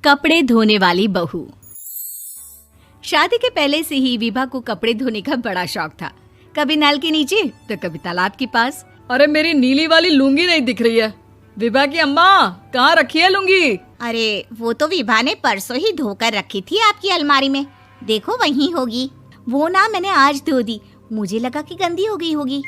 कपड़े धोने वाली बहू। शादी के पहले से ही विभा को कपड़े धोने का बड़ा शौक था। कभी नल के नीचे तो कभी तालाब के पास। अरे मेरी नीली वाली लुंगी नहीं दिख रही है। विभा की अम्मा, कहाँ रखी है लुंगी? अरे वो तो विभा ने परसों ही धोकर रखी थी आपकी अलमारी में, देखो वहीं होगी। वो ना मैंने आज धो दी, मुझे लगा कि गंदी हो गई होगी।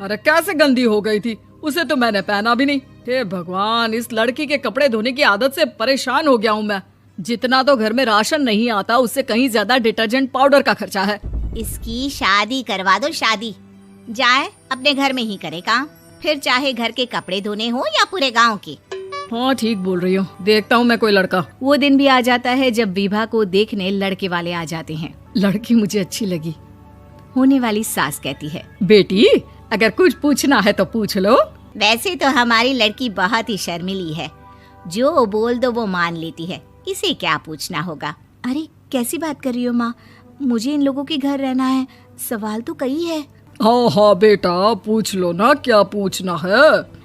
अरे कैसे गंदी हो गई थी? उसे तो मैंने पहना भी नहीं। हे भगवान, इस लड़की के कपड़े धोने की आदत से परेशान हो गया हूँ मैं। जितना तो घर में राशन नहीं आता, उससे कहीं ज्यादा डिटर्जेंट पाउडर का खर्चा है। इसकी शादी करवा दो, शादी जाए अपने घर में ही करे काम, फिर चाहे घर के कपड़े धोने हो या पूरे गांव के। हाँ ठीक बोल रही हूँ, देखता हूँ मैं कोई लड़का। वो दिन भी आ जाता है जब विभा को देखने लड़के वाले आ जाते हैं। लड़की मुझे अच्छी लगी। होने वाली सास कहती है, बेटी अगर कुछ पूछना है तो पूछ लो। वैसे तो हमारी लड़की बहुत ही शर्मीली है, जो बोल दो वो मान लेती है, इसे क्या पूछना होगा। अरे कैसी बात कर रही हो माँ, मुझे इन लोगों के घर रहना है, सवाल तो कई है। हाँ हाँ बेटा, पूछ लो ना, क्या पूछना है।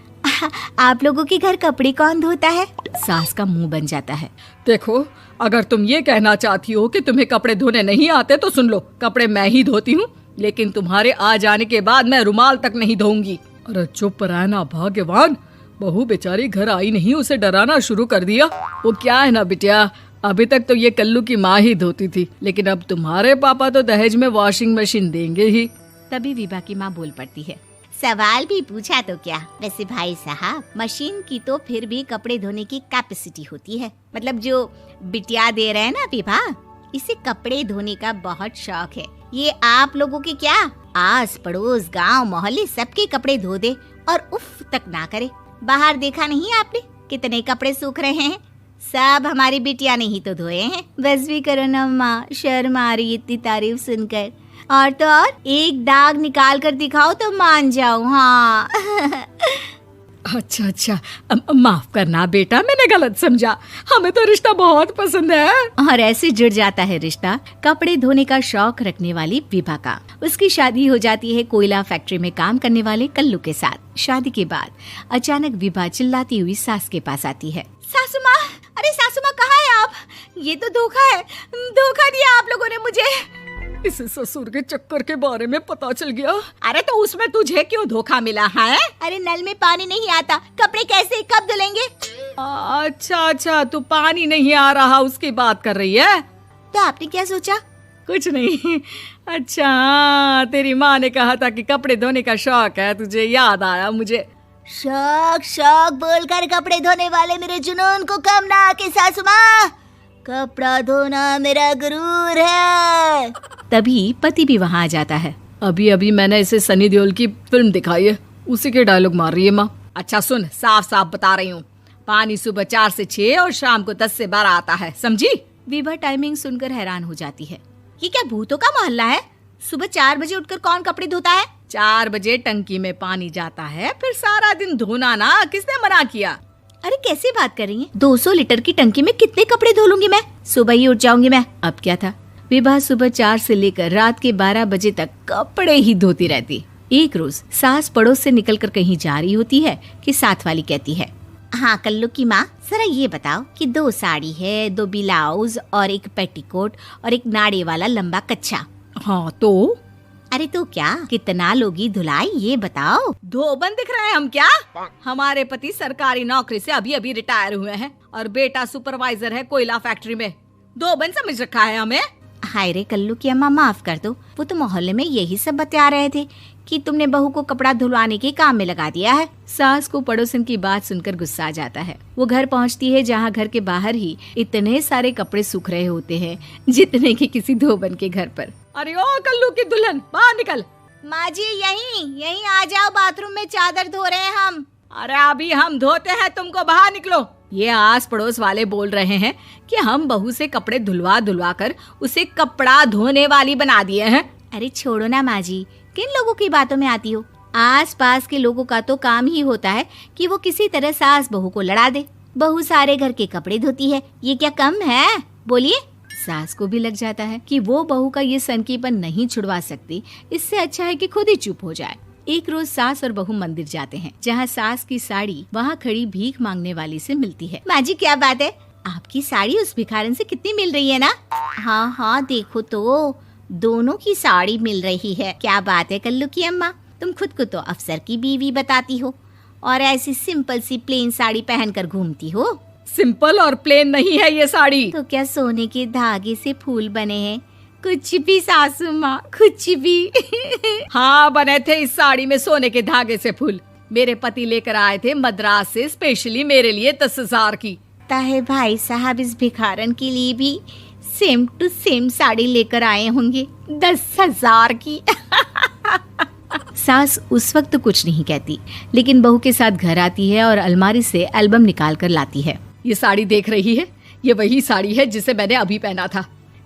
आप लोगों के घर कपड़े कौन धोता है? सास का मुंह बन जाता है। देखो, अगर तुम ये कहना चाहती हो कि तुम्हें कपड़े धोने नहीं आते तो सुन लो, कपड़े मैं ही धोती हूँ, लेकिन तुम्हारे आ जाने के बाद मैं रुमाल तक नहीं धोऊंगी। अरे चुप रहना भाग्यवान, बहू बेचारी घर आई नहीं, उसे डराना शुरू कर दिया। वो क्या है ना बिटिया, अभी तक तो ये कल्लू की माँ ही धोती थी, लेकिन अब तुम्हारे पापा तो दहेज में वॉशिंग मशीन देंगे ही। तभी विभा की माँ बोल पड़ती है, सवाल भी पूछा तो क्या। वैसे भाई साहब, मशीन की तो फिर भी कपड़े धोने की कैपेसिटी होती है। मतलब जो बिटिया दे रहे हैं ना विभा, इसे कपड़े धोने का बहुत शौक है। ये आप लोगों के क्या, आस पड़ोस गांव मोहल्ले सबके कपड़े धो दे और उफ तक ना करे। बाहर देखा नहीं आपने कितने कपड़े सूख रहे हैं? सब हमारी बिटिया ने ही तो धोए हैं। बस भी करो ना माँ, शर्म आ रही इतनी तारीफ सुनकर। और तो और एक दाग निकाल कर दिखाओ तो मान जाओ। हाँ अच्छा, माफ करना बेटा, मैंने गलत समझा। हमें तो रिश्ता बहुत पसंद है। और ऐसे जुड़ जाता है रिश्ता कपड़े धोने का शौक रखने वाली विभा का। उसकी शादी हो जाती है कोयला फैक्ट्री में काम करने वाले कल्लू के साथ। शादी के बाद अचानक विभा चिल्लाती हुई सास के पास आती है। सासू माँ, अरे सासू माँ कहाँ है आप? ये तो धोखा है, धोखा दिया आप लोगों ने मुझे। इसे ससुर के चक्कर के बारे में पता चल गया। अरे तो उसमें तुझे क्यों धोखा मिला है? अरे नल में पानी नहीं आता, कपड़े कैसे कब धुलेंगे? अच्छा, तू पानी नहीं आ रहा उसकी बात कर रही है। तो आपने क्या सोचा? कुछ नहीं। अच्छा, तेरी माँ ने कहा था कि कपड़े धोने का शौक है तुझे, याद आया मुझे। शौक बोलकर कपड़े धोने वाले मेरे जुनून को कम ना आके सासू माँ, कपड़ा धोना मेरा गुरूर है। तभी पति भी वहाँ आ जाता है। अभी मैंने इसे सनी देओल की फिल्म दिखाई है, उसी के डायलॉग मार रही है माँ। अच्छा सुन, साफ साफ बता रही हूँ, पानी सुबह 4 से 6 और शाम को 10 से 12 आता है, समझी? विभा टाइमिंग सुनकर हैरान हो जाती है। ये क्या भूतों का मोहल्ला है? सुबह 4 बजे उठकर कौन कपड़े धोता है? 4 बजे टंकी में पानी जाता है, फिर सारा दिन धोना ना, किसने मना किया? अरे कैसी बात कर रही हैं? 200 लीटर की टंकी में कितने कपड़े धो लूंगी मैं? सुबह ही उठ जाऊंगी मैं। अब क्या था, विभा सुबह 4 से लेकर रात के 12 बजे तक कपड़े ही धोती रहती। एक रोज सास पड़ोस से निकलकर कहीं जा रही होती है कि साथ वाली कहती है, हाँ कल्लू की माँ, जरा ये बताओ कि 2 साड़ी है, 2 ब्लाउज और एक पेटीकोट और एक नाड़े वाला लंबा कच्छा। हाँ तो? अरे तो क्या, कितना लोगी धुलाई ये बताओ। धोबन दिख रहे हैं हम क्या? हमारे पति सरकारी नौकरी से अभी रिटायर हुए हैं और बेटा सुपरवाइजर है कोयला फैक्ट्री में। धोबन समझ रखा है हमें? हाय रे कल्लू की अम्मा, माफ कर दो, वो तो मोहल्ले में यही सब बता रहे थे कि तुमने बहू को कपड़ा धुलवाने के काम में लगा दिया है। सास को पड़ोसन की बात सुनकर गुस्सा आ जाता है। वो घर पहुंचती है जहां घर के बाहर ही इतने सारे कपड़े सूख रहे होते हैं जितने कि किसी धोबन के घर पर। अरे ओ कल्लू की दुल्हन, बाहर निकल। माँ जी यहीं आ जाओ, बाथरूम में चादर धो रहे हैं हम। अरे अभी हम धोते हैं, तुमको बाहर निकलो। ये आस पड़ोस वाले बोल रहे हैं कि हम बहू से कपड़े धुलवा कर उसे कपड़ा धोने वाली बना दिए हैं। अरे छोड़ो ना माँ जी, किन लोगों की बातों में आती हो? आस पास के लोगों का तो काम ही होता है कि वो किसी तरह सास बहू को लड़ा दे। बहू सारे घर के कपड़े धोती है, ये क्या कम है? बोलिए। सास को भी लग जाता है कि वो बहू का ये सनकीपन नहीं छुड़वा सकती, इससे अच्छा है कि खुद ही चुप हो जाए। एक रोज सास और बहू मंदिर जाते हैं, जहाँ सास की साड़ी वहाँ खड़ी भीख मांगने वाली से मिलती है। माँ जी क्या बात है, आपकी साड़ी उस भिखारन से कितनी मिल रही है ना? हाँ हाँ देखो तो, दोनों की साड़ी मिल रही है। क्या बात है कल्लू की अम्मा, तुम खुद को तो अफसर की बीवी बताती हो और ऐसी सिंपल सी प्लेन साड़ी पहनकर घूमती हो। सिंपल और प्लेन नहीं है ये साड़ी। तो क्या सोने के धागे से फूल बने हैं? कुछ भी सासू माँ, कुछ भी। हाँ बने थे इस साड़ी में सोने के धागे से फूल। मेरे पति लेकर आए थे मद्रास से स्पेशली मेरे लिए 10,000 की। ताहे भाई साहब इस भिखारन के लिए भी सेम टू सेम साड़ी लेकर आए होंगे 10,000 की। सास उस वक्त कुछ नहीं कहती, लेकिन बहू के साथ घर आती है और अलमारी से एल्बम निकाल कर लाती है। ये साड़ी देख रही है, ये वही साड़ी है जिसे मैंने अभी पहना था।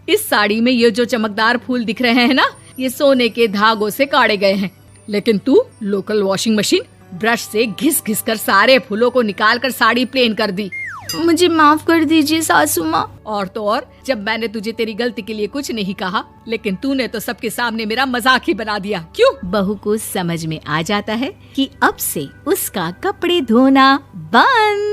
इस साड़ी में ये जो चमकदार फूल दिख रहे हैं ना, ये सोने के धागों से काढ़े गए हैं। लेकिन तू लोकल वॉशिंग मशीन ब्रश से घिस घिस कर सारे फूलों को निकाल कर साड़ी प्लेन कर दी। मुझे माफ कर दीजिए सासू माँ। और तो और, जब मैंने तुझे तेरी गलती के लिए कुछ नहीं कहा, लेकिन तूने तो सबके सामने मेरा मजाक ही बना दिया। क्यों? बहू को समझ में आ जाता है कि अब से उसका कपड़े धोना बंद।